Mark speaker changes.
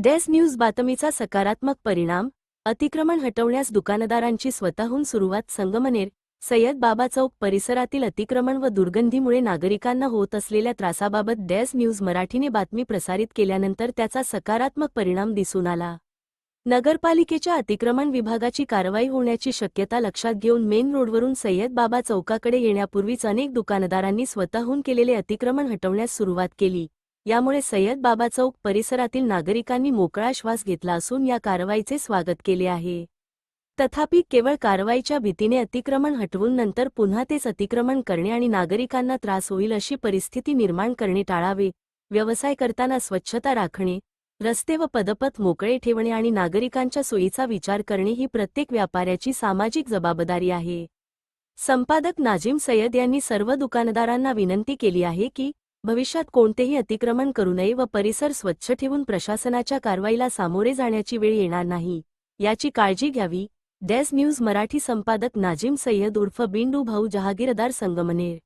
Speaker 1: डेस news बातमीचा सकारात्मक परिणाम. अतिक्रमण हटवण्यास दुकानदारांची स्वतःहून सुरुवात. संगमनेर. सय्यद बाबा चौक परिसरातील अतिक्रमण व दुर्गंधीमुळे नागरिकांना होत असलेल्या त्रासाबाबत डेस न्यूज मराठीने बातमी प्रसारित केल्यानंतर त्याचा सकारात्मक परिणाम दिसून आला. नगरपालिकेच्या अतिक्रमण विभागाची कारवाई होण्याची शक्यता लक्षात घेऊन मेन रोडवरून सय्यद बाबा चौकाकडे येण्यापूर्वीच अनेक दुकानदारांनी स्वतःहून केलेले अतिक्रमण हटवण्यास सुरुवात केली. यामुळे सय्यद बाबा चौक परिसरातील नागरिकांनी मोकळा श्वास घेतला असून या कारवाईचे स्वागत केले आहे. तथापि केवळ कारवाईच्या भीतीने अतिक्रमण हटवून नंतर पुन्हा तेच अतिक्रमण करणे आणि नागरिकांना त्रास होईल अशी परिस्थिती निर्माण करणे टाळावे. व्यवसाय करताना स्वच्छता राखणे, रस्ते व पदपथ मोकळे ठेवणे आणि नागरिकांच्या सोयीचा विचार करणे ही प्रत्येक व्यापाऱ्याची सामाजिक जबाबदारी आहे. संपादक नाझीम सय्यद यांनी सर्व दुकानदारांना विनंती केली आहे की भविष्यात कोणतेही अतिक्रमण करू नये व परिसर स्वच्छ ठेवून प्रशासनाच्या कारवाईला सामोरे जाण्याची वेळ येणार नाही, याची काळजी घ्यावी. डेस न्यूज मराठी संपादक नाझीम सय्यद उर्फ बिंडू भाऊ जहागीरदार, संगमनेर.